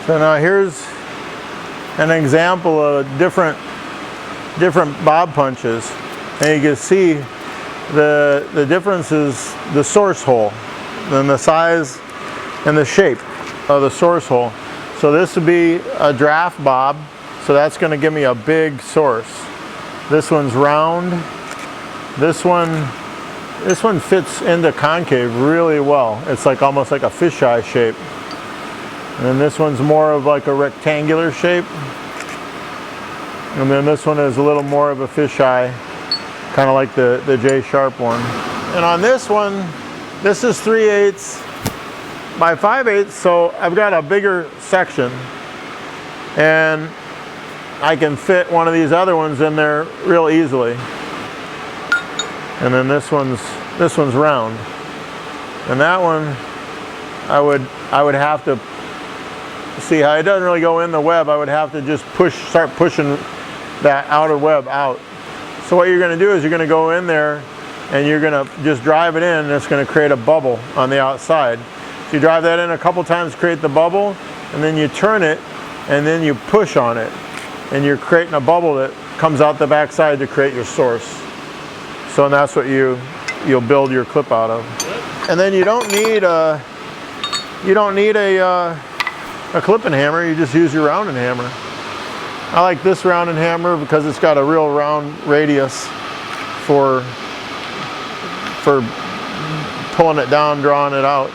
So now here's an example of different bob punches, and you can see the difference is the source hole, and the size and the shape of the source hole. So this would be a draft bob, so that's going to give me a big source. This one's round. This one fits into concave really well. It's like almost like a fisheye shape. And then this one's more of like a rectangular shape. And then this one is a little more of a fisheye, kind of like the J Sharp one. And on this one, this is 3/8 by 5/8, so I've got a bigger section. And I can fit one of these other ones in there real easily. And then this one's round. And that one, I would have to see how it doesn't really go in the web. I would have to just start pushing that outer web out. So what you're going to do is you're going to go in there and you're going to just drive it in, and it's going to create a bubble on the outside. So you drive that in a couple times, create the bubble, and then you turn it and then you push on it, and you're creating a bubble that comes out the back side to create your source. So that's what you'll build your clip out of. And then you don't need a clipping hammer, you just use your rounding hammer. I like this rounding hammer because it's got a real round radius for pulling it down, drawing it out.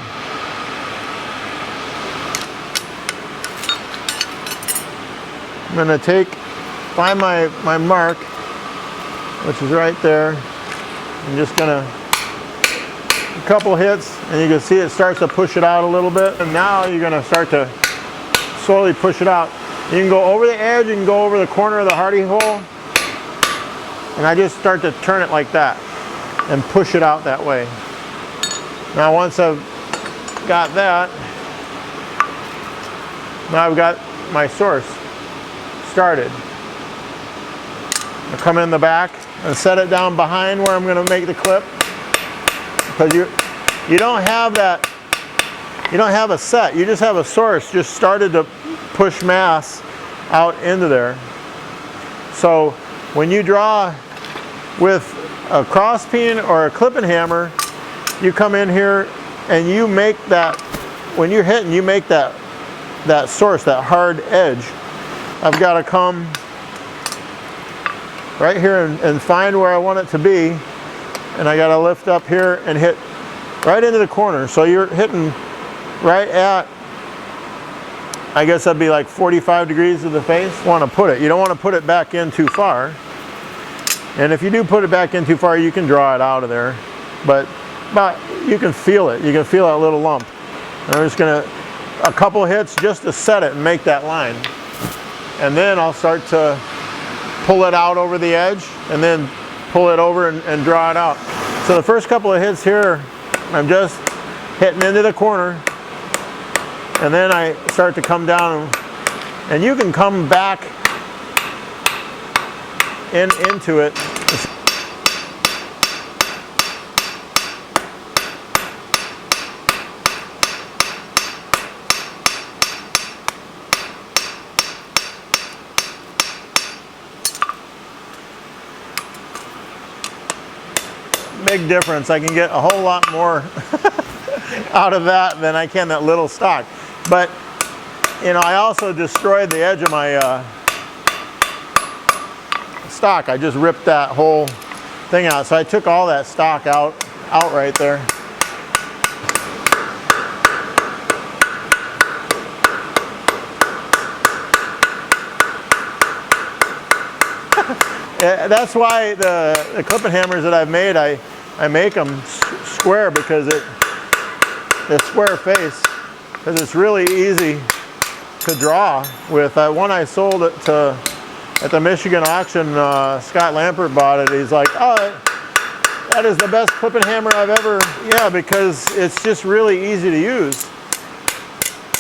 I'm going to find my mark, which is right there. I'm just going to, a couple hits, and you can see it starts to push it out a little bit. And now you're going to start to slowly push it out. You can go over the edge, you can go over the corner of the hardy hole, and I just start to turn it like that and push it out that way. Now once I've got that, now I've got my source started. I come in the back and set it down behind where I'm going to make the clip, because you don't have that, you don't have a set, you just have a source just started to push mass out into there. So when you draw with a cross peen or a clipping hammer, you come in here and you make that, when you're hitting, you make that source, that hard edge. I've got to come right here and find where I want it to be, and I got to lift up here and hit right into the corner. So you're hitting right at, I guess that'd be like 45 degrees to the face. You want to put it. You don't want to put it back in too far. And if you do put it back in too far, you can draw it out of there. But you can feel it. You can feel that little lump. And I'm just going to, a couple hits just to set it and make that line. And then I'll start to pull it out over the edge and then pull it over and draw it out. So the first couple of hits here, I'm just hitting into the corner. And then I start to come down, and you can come back into it. Big difference. I can get a whole lot more out of that than I can that little stock. But, you know, I also destroyed the edge of my stock. I just ripped that whole thing out. So I took all that stock out right there. That's why the clipping hammers that I've made, I make them square, because it's square face. Because it's really easy to draw with. One I sold it at the Michigan auction, Scott Lampert bought it. He's like, oh, that is the best clipping hammer I've ever, yeah, because it's just really easy to use.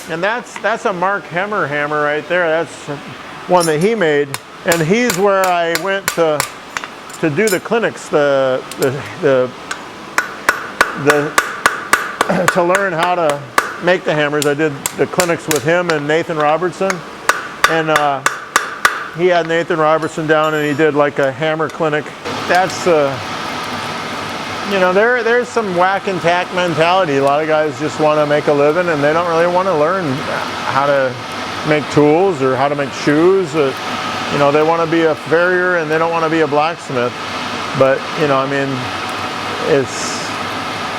And that's a Mark Hemmer hammer right there. That's one that he made. And he's where I went to do the clinics, to learn how make the hammers. I did the clinics with him and Nathan Robertson, and he had Nathan Robertson down, and he did like a hammer clinic. That's you know, there's some whack and tack mentality. A lot of guys just want to make a living, and they don't really want to learn how to make tools or how to make shoes. You know, they want to be a farrier and they don't want to be a blacksmith. But you know, I mean,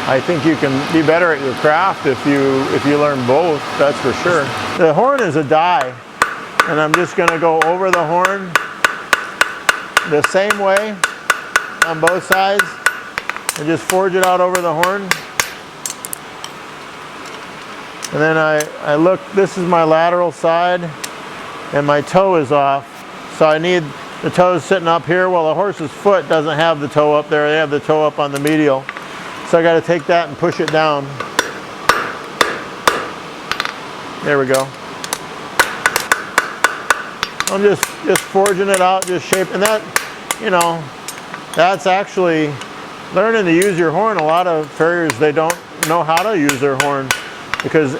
I think you can be better at your craft if you learn both. That's for sure. The horn is a die, and I'm just going to go over the horn the same way on both sides. And just forge it out over the horn. And then I look, this is my lateral side, and my toe is off. So I need the toes sitting up here. Well, the horse's foot doesn't have the toe up there. They have the toe up on the medial. So I got to take that and push it down. There we go. I'm just forging it out, just shaping. And that, you know, that's actually learning to use your horn. A lot of farriers, they don't know how to use their horn because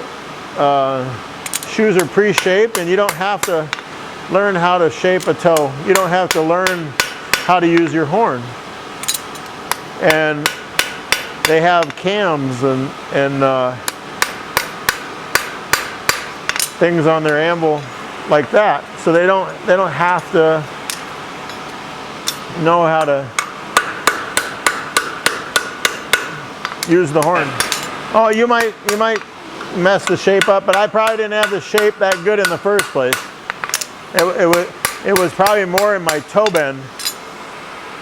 shoes are pre-shaped, and you don't have to learn how to shape a toe. You don't have to learn how to use your horn. And they have cams and things on their anvil like that, so they don't have to know how to use the horn. Oh, you might mess the shape up, but I probably didn't have the shape that good in the first place. It was probably more in my toe bend,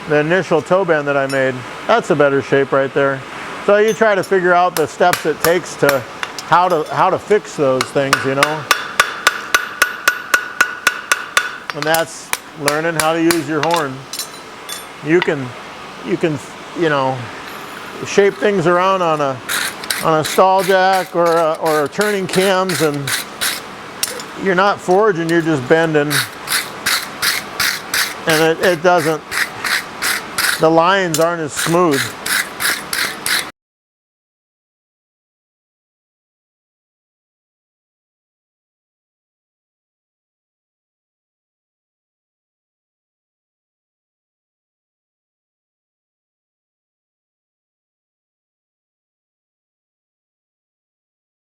the initial toe bend that I made. That's a better shape right there. So you try to figure out the steps it takes to how to fix those things, you know. And that's learning how to use your horn. You can you know, shape things around on a stall jack or turning cams, and you're not forging, you're just bending, and it doesn't, the lines aren't as smooth.